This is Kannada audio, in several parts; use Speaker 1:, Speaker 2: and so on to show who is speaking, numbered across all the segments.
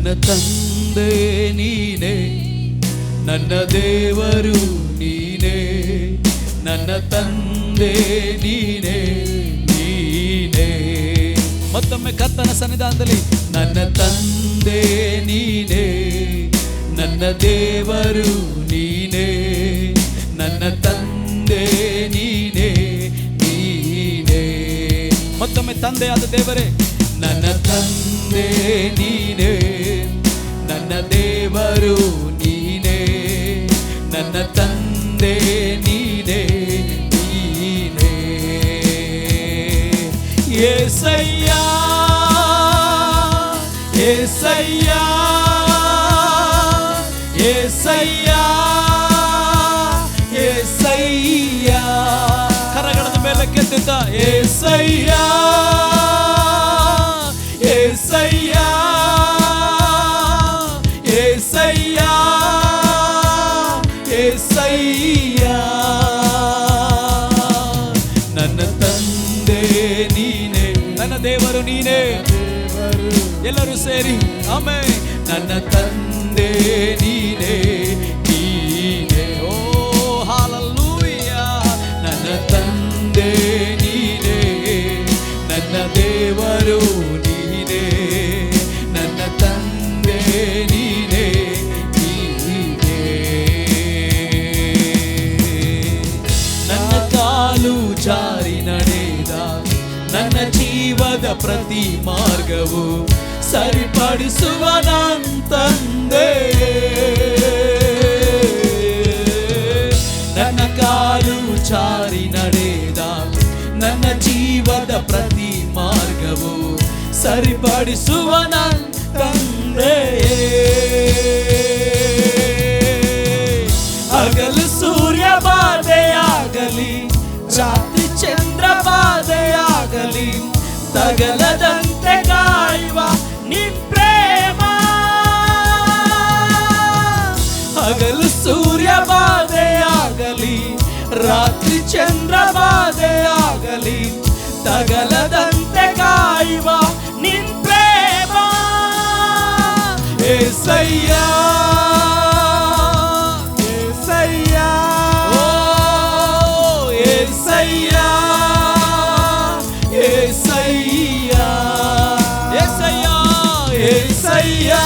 Speaker 1: ನನ್ನ ತಂದೆ ನೀನೇ, ನನ್ನ ದೇವರು ನೀನೇ, ನನ್ನ ತಂದೆ ನೀನೇ ನೀನೇ. ಮತ್ತೊಮ್ಮೆ ಕರ್ತನ ಸನ್ನಿಧಾನದಲ್ಲಿ ನನ್ನ ತಂದೆ ನೀನೇ, ನನ್ನ ದೇವರು ನೀನೇ, ನನ್ನ ತಂದೆ ನೀನೇ ನೀನೇ. ಮತ್ತೊಮ್ಮೆ ತಂದೆಯಾದ ದೇವರೇ, ನನ್ನ ತಂದೆ ನೀನೇ, ನನ್ನ ದೇವರು ನೀನೇ, ನನ್ನ ತಂದೆ ನೀನೇ ನೀನೇ. యేసయ్యా యేసయ్యా యేసయ్యా యేసయ్యಾ. ಕರಗಳನ್ನು ಮೇಲಕ್ಕೆತ್ತಿದ್ದ యేసయ్యಾ యేసయ్యా యేసయ్యಾ యేసయ్యಾ. ನನ್ನ ತಂದೆ ನೀನೇ, ನನ್ನ ದೇವರು ನೀನೇ. ಎಲ್ಲರೂ ಸೇರಿ ಆಮೆನ್. ನನ್ನ ತಂದೆ ನೀನೇ ನೀನೇ. ಓ ಹಲ್ಲೆಲೂಯಾ. ನನ್ನ ತಂದೆ ನೀನೇ, ನನ್ನ ದೇವರು ನೀನೇ, ನನ್ನ ತಂದೆ ನೀನೇ ನೀನೇ. ನನ್ನ ಕಾಲು ಜಾರಿ ನಡೆದ ನನ್ನ ಜೀವದ ಪ್ರತಿ ಮಾರ್ಗವು ಸರಿಪಡಿಸುವ ನನ್ನ ತಂದೆ. ನನ್ನ ಕಾಲು ಜಾರಿ ನಡೆದ ನನ್ನ ಜೀವದ ಪ್ರತಿ ಮಾರ್ಗವು ಸರಿಪಡಿಸುವ ನನ್ನ ತಂದೆ. ಹಗಲು ಸೂರ್ಯ ಬಾಧೆಯಾಗಲಿ, ರಾತ್ರಿ ಚಂದ್ರ ಬಾಧೆಯಾಗಲಿ, ತಗಲದಂತೆ ಕಾಯುವ ನಿನ್ ಪ್ರೇಮ. ಹಗಲು ಸೂರ್ಯ ಬಾಧೆಯಾಗಲಿ, ರಾತ್ರಿ ಚಂದ್ರ ಬಾಧೆಯಾಗಲಿ, ತಗಲದಂತೆ ಕಾಯುವ ನಿನ್ ಪ್ರೇಮ. యేసయ్యಾ యేసయ్యಾ ಓ యేసయ్యా యేసయ్యా యేసయ్యా యేసయ్యా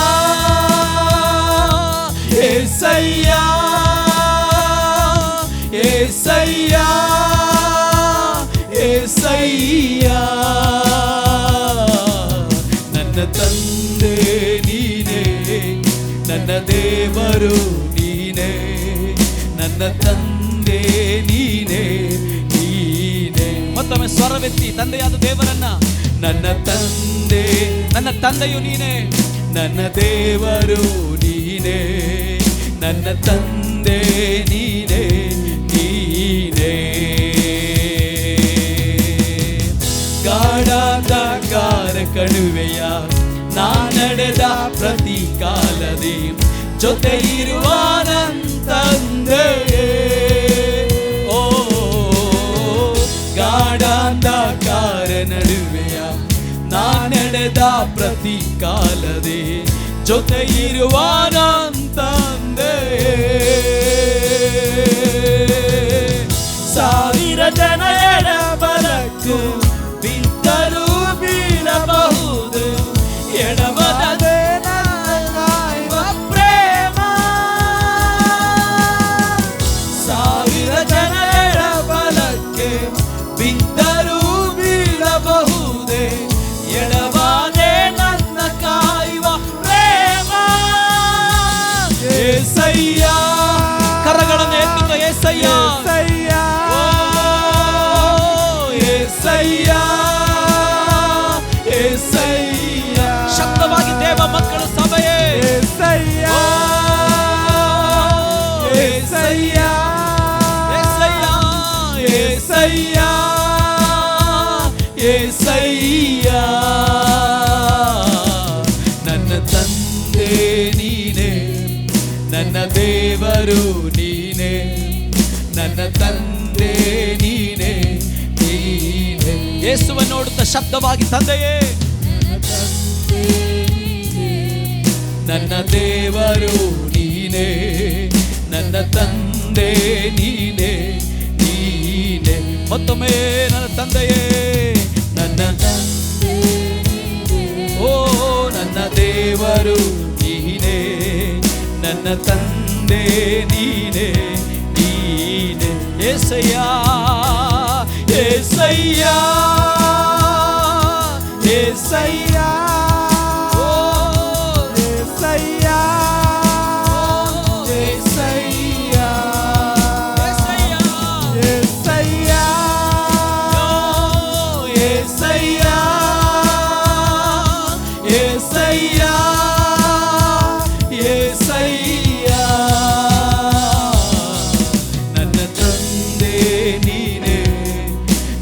Speaker 1: యేసయ్యా యేసయ్యా యేసయ్యా. ನನ್ನ ತಂದೆ ನೀನೇ, ನನ್ನ ದೇವರು ನೀನೇ, ನನ್ನ ತಂದೆ ನೀನೇ ನೀನೇ. ಮತ್ತೊಮ್ಮೆ ಸ್ವರವೆತ್ತಿ ತಂದೆಯಾದ ದೇವರನ್ನ, ನನ್ನ ತಂದೆ, ನನ್ನ ತಂದೆಯು ನೀನೇ, ನನ್ನ ದೇವರು ನೀನೇ, ನನ್ನ ತಂದೆ ನೀನೇ ನೀನೇ. ಗಾಢಾಂಧಕಾರ ಕಣಿವೆಯ ನಾ ನಡೆದ ಪ್ರತಿ ಕಾಲದಿ ಜೊತೆ ಇರುವ ನನ್ನ ತಂದೆ. ಓ ಗಾಢಾಂಧಕಾರ ನಡುವೆಯ ನಾ ನಡೆದ ಪ್ರತಿ ಕಾಲದಿ ಜೊತೆ ಇರುವ ನನ್ನ ತಂದೆ. ಸಾವಿರ ಜನ ಎಡಬಲಕ್ಕೂ ಬಿದ್ದರೂ ಬೀಳಬಹುದು, ಎಡಬಲದೆ ಕಾಯುವ ಪ್ರೇಮ. ಸಾವಿರ ಜನ ಎಡಬಲಕ್ಕೆ ಬಿದ್ದರೂ ಬೀಳಬಹುದೇ, ಎಡಬಲದೆ ನನ್ನ ಕಾಯುವ ಪ್ರೇಮ. యేసయ్యಾ. ಕರಗಳನ್ನು ಎತ್ತುತ್ತ యేసయ్ಯಾ యేసయ్ಯಾ యేసయ్ಯಾ. ಶಬ್ದವಾಗಿ ದೇವ ಮಕ್ಕಳು ಸಭೆಯೇ యేసయ్యಾ యేసయ్యಾ యేసయ్ಯಾ యేసయ్యా యేసయ్యా. ನನ್ನ ತಂದೆ ನೀನೇ, ನನ್ನ ದೇವರು ನೀನೇ, ನನ್ನ ತಂದೆ ನೀನೇ ನೀನೇ. ಯೇಸುವನ್ನು ನೋಡುತ್ತಾ ಶಬ್ದವಾಗಿ ತಂದೆಯೇ, ನನ್ನ ದೇವರು ನೀನೇ, ನನ್ನ ತಂದೆ ನೀನೇ, ನೀನೇ. ಮತ್ತೊಮ್ಮೆ ನನ್ನ ತಂದೆಯೇ, ನನ್ನ ತಂದೆ, ಓ ನನ್ನ ದೇವರು ನೀನೇ, ನನ್ನ ತಂದೆ ನೀನೇ, ನೀನೇ. యేసయ్యా యేసయ్యా యేసయ్యా ఓ యేసయ్యా యేసయ్యా యేసయ్యా యేసయ్యా యేసయ్యా యేసయ్యా యేసయ్యా.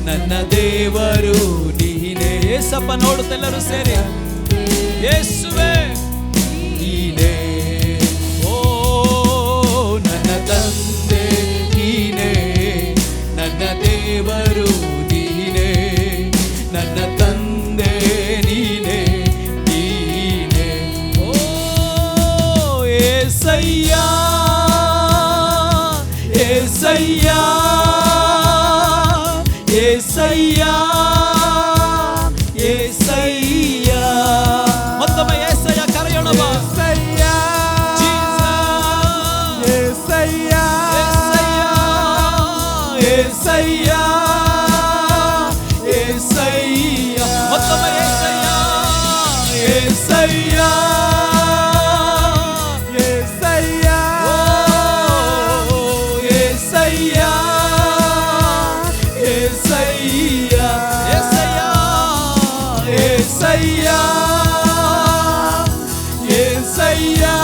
Speaker 1: ನನ್ನ ದೇವರು ನೀನೇ. ಏಸಪ್ಪ ನೋಡುತ್ತೆಲ್ಲರೂ ಸೇರಿ, ಯೇಸುವೇ ನೀನೇ, ಓ ನನ್ನ ತಂದೆ ನೀನೇ, ನನ್ನ ದೇವರು ನೀನೇ, ನನ್ನ ತಂದೆ ನೀನೇ, ನೀನೇ. ಓ యేసయ్యా యేసయ్యಾ యేసయ్యా యేసయ్యా. ಮತ್ತೊಮ್ಮೆ యేసయ్యಾ ಕರೆಯೋಣ ಬಾ. యేసయ్యా యేసయ్ಯಾ యేసయ్యా. ಮತ್ತೊಮ್ಮೆ యేసయ్యా యేసయ్యా యేసయ్యా ಓ యేసయ్యా యేసయ్యా యేసయ్యా యేసయ్యా యేసయ్యా